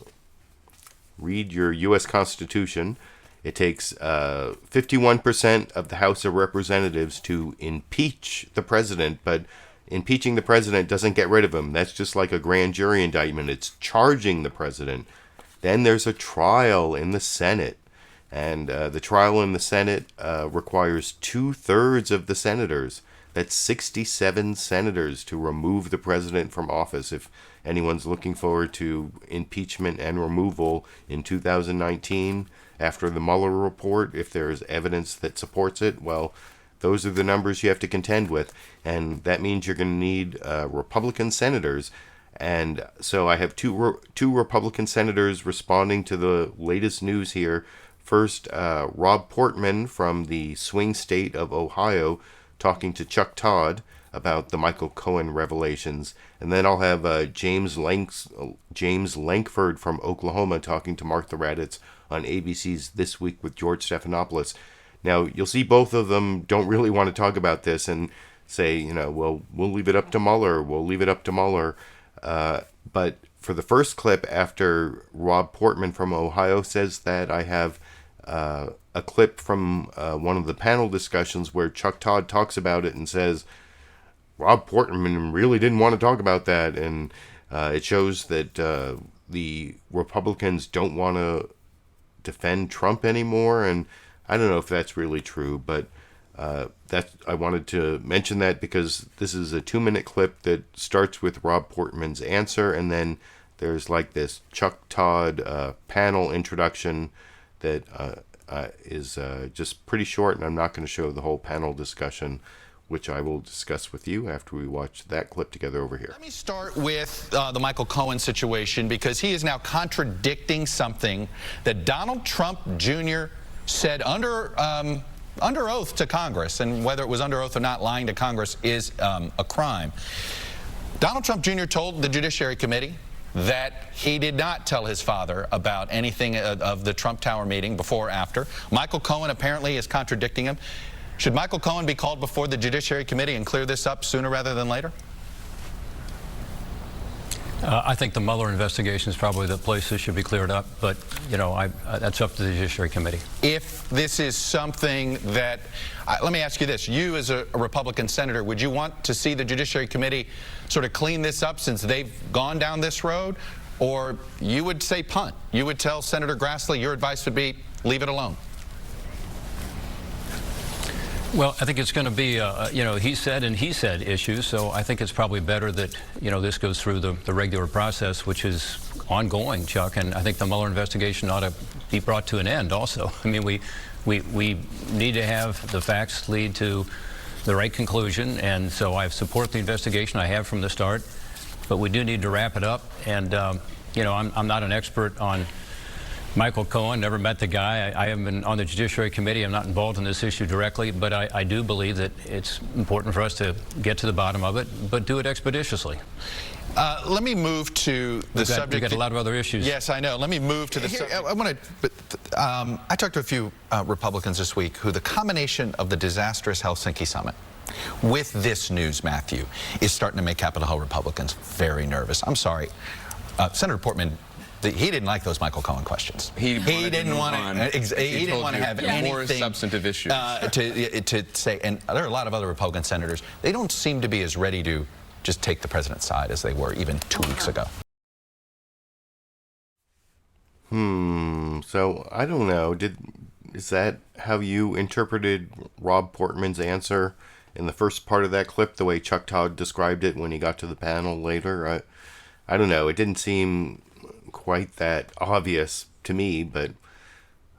read your U.S. Constitution, it takes 51% of the House of Representatives to impeach the president, but impeaching the president doesn't get rid of him. That's just like a grand jury indictment. It's charging the president. Then there's a trial in the Senate, and the trial in the Senate requires 2/3 of the senators. That's 67 senators to remove the president from office. If anyone's looking forward to impeachment and removal in 2019 after the Mueller report, if there's evidence that supports it, well, those are the numbers you have to contend with, and that means you're going to need Republican senators. And so I have two Republican senators responding to the latest news here. First, Rob Portman from the swing state of Ohio talking to Chuck Todd about the Michael Cohen revelations. And then I'll have James Lankford from Oklahoma talking to Martha Raddatz on ABC's This Week with George Stephanopoulos. Now, you'll see both of them don't really want to talk about this and say, well, we'll leave it up to Mueller. But for the first clip, after Rob Portman from Ohio says that, I have a clip from one of the panel discussions where Chuck Todd talks about it and says, Rob Portman really didn't want to talk about that. And it shows that the Republicans don't want to defend Trump anymore. And I don't know if that's really true, but I wanted to mention that because this is a 2-minute clip that starts with Rob Portman's answer, and then there's like this Chuck Todd panel introduction that is just pretty short, and I'm not going to show the whole panel discussion, which I will discuss with you after we watch that clip together over here. Let me start with the Michael Cohen situation, because he is now contradicting something that Donald Trump Jr. said under oath to Congress, and whether it was under oath or not, lying to Congress is a crime. Donald Trump Jr. told the Judiciary Committee that he did not tell his father about anything of the Trump Tower meeting before or after. Michael Cohen apparently is contradicting him. Should Michael Cohen be called before the Judiciary Committee and clear this up sooner rather than later? I think the Mueller investigation is probably the place this should be cleared up, but, that's up to the Judiciary Committee. If this is something that, let me ask you this, you as a Republican senator, would you want to see the Judiciary Committee sort of clean this up since they've gone down this road? Or you would say punt? You would tell Senator Grassley your advice would be leave it alone? Well, I think it's going to be, he said and he said issues, so I think it's probably better that, this goes through the regular process, which is ongoing, Chuck, and I think the Mueller investigation ought to be brought to an end also. I mean, we need to have the facts lead to the right conclusion, and so I support the investigation. I have from the start, but we do need to wrap it up, and, I'm not an expert on Michael Cohen, never met the guy. I haven't been on the Judiciary Committee. I'm not involved in this issue directly, but I do believe that it's important for us to get to the bottom of it, but do it expeditiously. Let me move to the subject. We've got a lot of other issues. Yes, I know. Let me move to the subject. I talked to a few Republicans this week who the combination of the disastrous Helsinki summit with this news, Matthew, is starting to make Capitol Hill Republicans very nervous. I'm sorry. Senator Portman, he didn't like those Michael Cohen questions. He didn't want to have anything more substantive issues to say. And there are a lot of other Republican senators. They don't seem to be as ready to just take the president's side as they were even 2 weeks ago. So I don't know. Is that how you interpreted Rob Portman's answer in the first part of that clip, the way Chuck Todd described it when he got to the panel later? I don't know. It didn't seem quite that obvious to me, but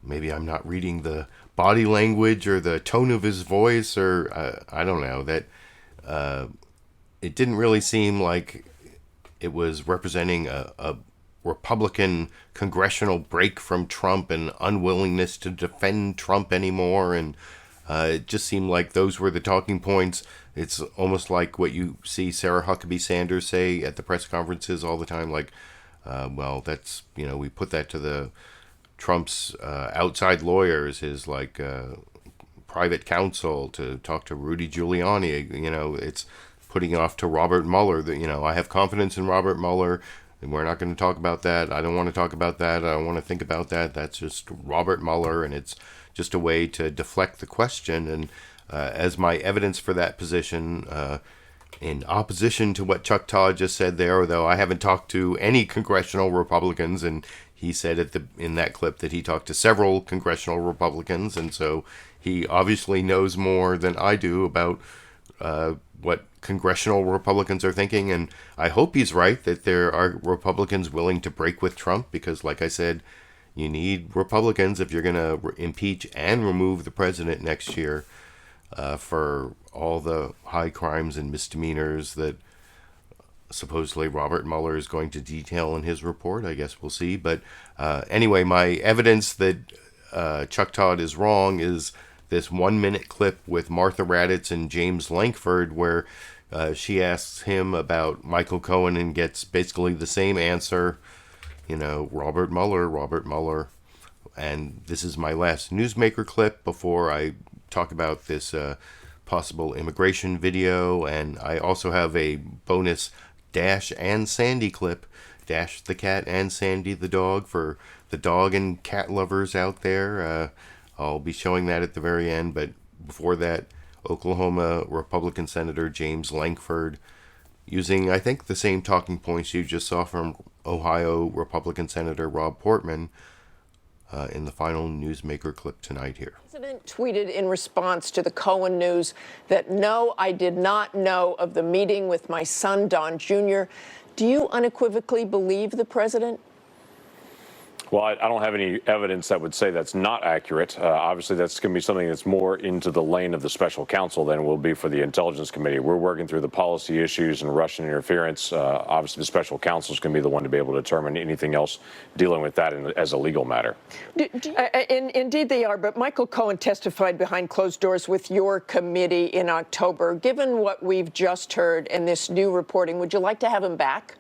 maybe I'm not reading the body language or the tone of his voice, or I don't know. That it didn't really seem like it was representing a Republican congressional break from Trump and unwillingness to defend Trump anymore, and it just seemed like those were the talking points. It's almost like what you see Sarah Huckabee Sanders say at the press conferences all the time, like, well, that's, we put that to the Trump's outside lawyers, his private counsel, to talk to Rudy Giuliani. It's putting off to Robert Mueller that, I have confidence in Robert Mueller and we're not going to talk about that. I don't want to talk about that. I don't want to think about that. That's just Robert Mueller, and it's just a way to deflect the question. And as my evidence for that position, in opposition to what Chuck Todd just said there, though I haven't talked to any congressional Republicans, and he said in that clip that he talked to several congressional Republicans, and so he obviously knows more than I do about what congressional Republicans are thinking, and I hope he's right that there are Republicans willing to break with Trump, because like I said, you need Republicans if you're going to impeach and remove the president next year for all the high crimes and misdemeanors that supposedly Robert Mueller is going to detail in his report. I guess we'll see. But anyway, my evidence that Chuck Todd is wrong is this 1-minute clip with Martha Raddatz and James Lankford, where she asks him about Michael Cohen and gets basically the same answer. Robert Mueller. And this is my last newsmaker clip before I talk about this possible immigration video. And I also have a bonus Dash and Sandy clip. Dash the cat and Sandy the dog, for the dog and cat lovers out there. I'll be showing that at the very end. But before that, Oklahoma Republican Senator James Lankford, using, I think, the same talking points you just saw from Ohio Republican Senator Rob Portman in the final newsmaker clip tonight here. The president tweeted in response to the Cohen news that, "No, I did not know of the meeting with my son, Don Jr." Do you unequivocally believe the president? Well, I don't have any evidence that would say that's not accurate. Obviously, that's going to be something that's more into the lane of the special counsel than it will be for the Intelligence Committee. We're working through the policy issues and Russian interference. Obviously, the special counsel is going to be the one to be able to determine anything else dealing with that as a legal matter. Indeed they are, but Michael Cohen testified behind closed doors with your committee in October. Given what we've just heard and this new reporting, would you like to have him back?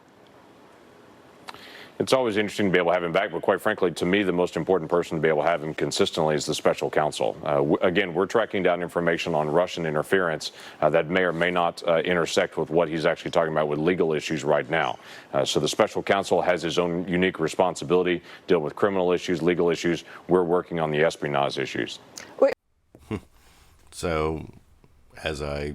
It's always interesting to be able to have him back, but quite frankly, to me, the most important person to be able to have him consistently is the special counsel. Again, we're tracking down information on Russian interference that may or may not intersect with what he's actually talking about with legal issues right now. So the special counsel has his own unique responsibility, deal with criminal issues, legal issues. We're working on the espionage issues. So, as I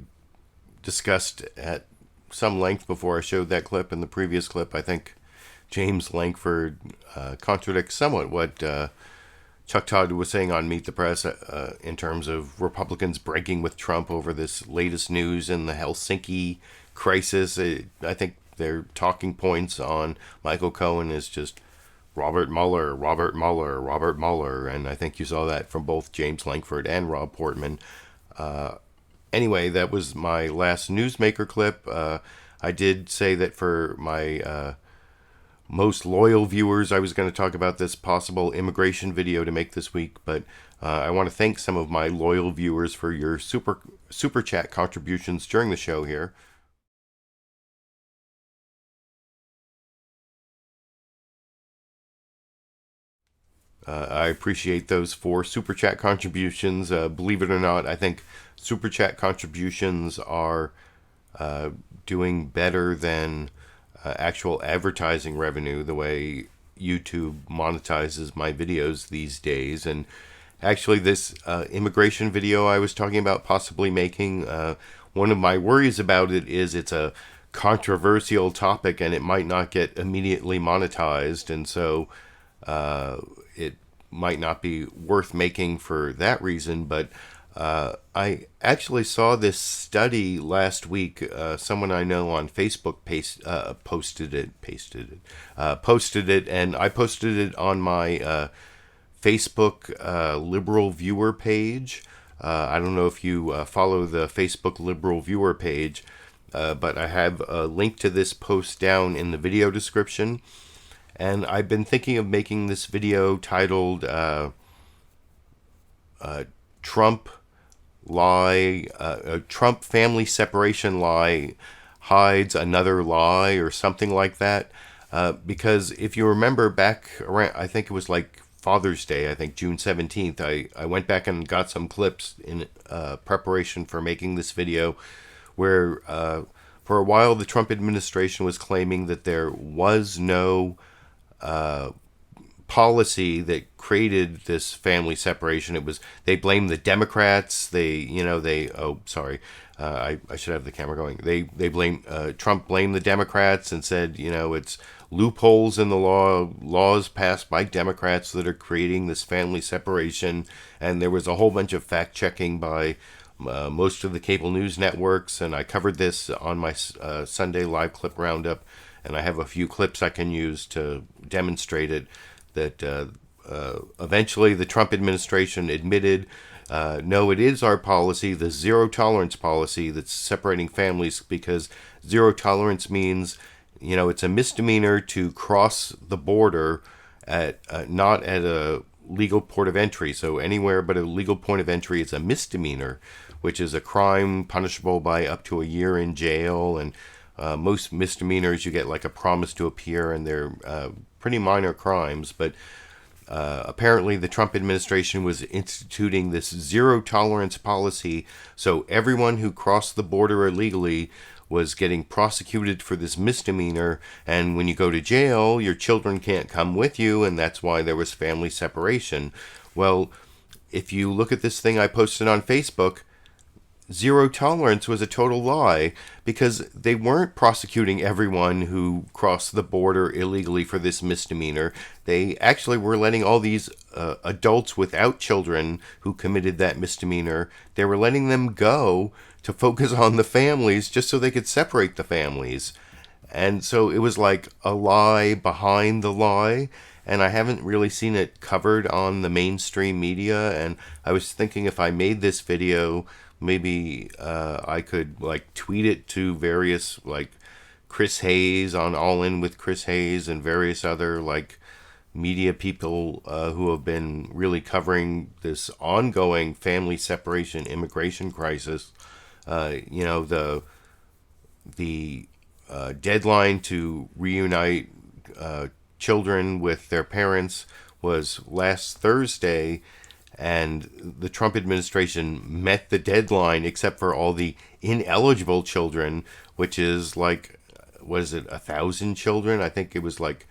discussed at some length before I showed that clip in the previous clip, I think James Lankford contradicts somewhat what Chuck Todd was saying on Meet the Press in terms of Republicans breaking with Trump over this latest news in the Helsinki crisis. I think their talking points on Michael Cohen is just Robert Mueller, Robert Mueller, Robert Mueller. And I think you saw that from both James Lankford and Rob Portman. Anyway, that was my last newsmaker clip. I did say that for my most loyal viewers, I was going to talk about this possible immigration video to make this week, but I want to thank some of my loyal viewers for your super chat contributions during the show here. I appreciate those 4 super chat contributions. Believe it or not, I think super chat contributions are doing better than actual advertising revenue, the way YouTube monetizes my videos these days. And actually, this immigration video I was talking about possibly making, one of my worries about it is it's a controversial topic and it might not get immediately monetized, and so it might not be worth making for that reason. But I actually saw this study last week. Someone I know on Facebook posted it, and I posted it on my Facebook LiberalViewer page. I don't know if you follow the Facebook LiberalViewer page, but I have a link to this post down in the video description. And I've been thinking of making this video titled Trump lie, Trump family separation lie hides another lie, or something like that. Because if you remember back around, I think it was like Father's Day, I think June 17th, I went back and got some clips in preparation for making this video where for a while the Trump administration was claiming that there was no policy that created this family separation. It was, they blamed the Democrats. I should have the camera going. They blame Trump blamed the Democrats and said, it's loopholes in the laws passed by Democrats that are creating this family separation. And there was a whole bunch of fact checking by most of the cable news networks, and I covered this on my Sunday live clip roundup, and I have a few clips I can use to demonstrate it, that eventually the Trump administration admitted, no, it is our policy, the zero tolerance policy, that's separating families, because zero tolerance means, it's a misdemeanor to cross the border at not at a legal port of entry. So anywhere but a legal point of entry is a misdemeanor, which is a crime punishable by up to a year in jail. And most misdemeanors, you get like a promise to appear, and they're pretty minor crimes. But apparently the Trump administration was instituting this zero tolerance policy, so everyone who crossed the border illegally was getting prosecuted for this misdemeanor, and when you go to jail, your children can't come with you, and that's why there was family separation. Well, if you look at this thing I posted on Facebook, zero tolerance was a total lie, because they weren't prosecuting everyone who crossed the border illegally for this misdemeanor. They actually were letting all these adults without children who committed that misdemeanor, they were letting them go to focus on the families just so they could separate the families. And so it was like a lie behind the lie, and I haven't really seen it covered on the mainstream media. And I was thinking, if I made this video, maybe I could like tweet it to various, like Chris Hayes on All In with Chris Hayes and various other like media people who have been really covering this ongoing family separation immigration crisis. The deadline to reunite children with their parents was last Thursday, and the Trump administration met the deadline except for all the ineligible children, which is like, what is it, 1,000 children? I think it was like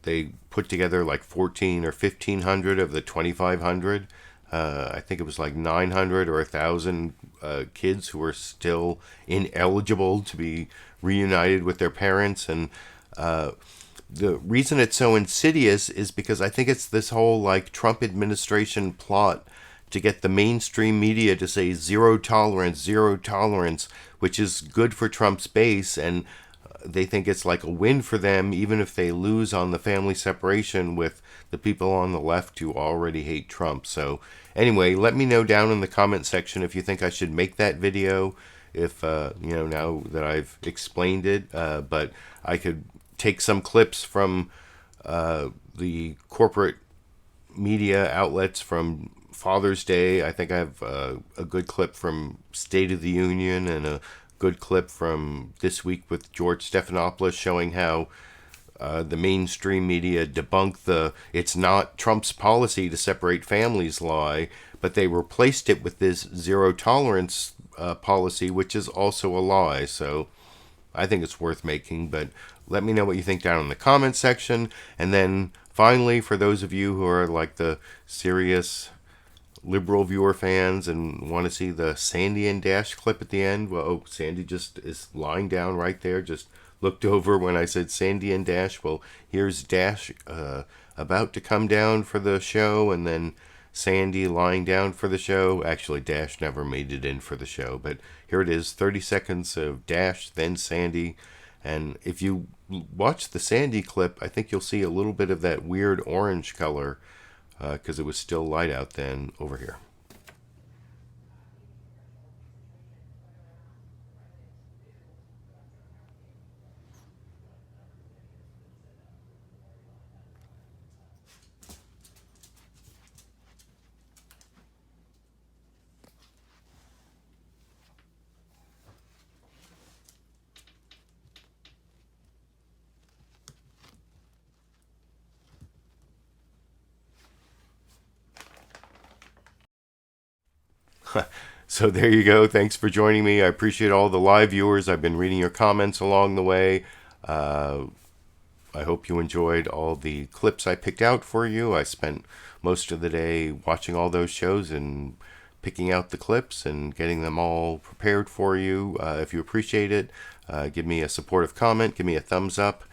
they put together like 1,400 or 1,500 of the 2,500. I think it was like 900 or 1,000 kids who were still ineligible to be reunited with their parents. And the reason it's so insidious is because I think it's this whole like Trump administration plot to get the mainstream media to say zero tolerance, which is good for Trump's base, and they think it's like a win for them, even if they lose on the family separation with the people on the left who already hate Trump. So anyway, let me know down in the comment section if you think I should make that video, if, now that I've explained it, but I could take some clips from the corporate media outlets from Father's Day. I think I have a good clip from State of the Union and a good clip from This Week with George Stephanopoulos showing how the mainstream media debunked the "it's not Trump's policy to separate families" lie, but they replaced it with this zero tolerance policy, which is also a lie. So I think it's worth making, but let me know what you think down in the comment section. And then finally, for those of you who are like the serious LiberalViewer fans and want to see the Sandy and Dash clip at the end, well, Sandy just is lying down right there, just looked over when I said Sandy and Dash. Well, here's Dash about to come down for the show, and then Sandy lying down for the show. Actually, Dash never made it in for the show, but here it is, 30 seconds of Dash, then Sandy. And if you watch the Sandy clip, I think you'll see a little bit of that weird orange color because it was still light out then over here. So there you go. Thanks for joining me. I appreciate all the live viewers. I've been reading your comments along the way. I hope you enjoyed all the clips I picked out for you. I spent most of the day watching all those shows and picking out the clips and getting them all prepared for you. If you appreciate it, give me a supportive comment. Give me a thumbs up.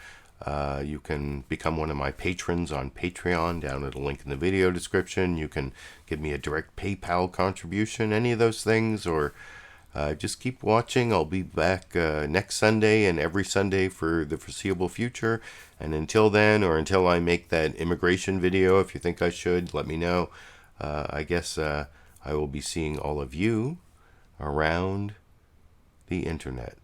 You can become one of my patrons on Patreon down at a link in the video description. You can give me a direct PayPal contribution, any of those things, or just keep watching. I'll be back next Sunday and every Sunday for the foreseeable future. And until then, or until I make that immigration video, if you think I should, let me know. I guess I will be seeing all of you around the internet.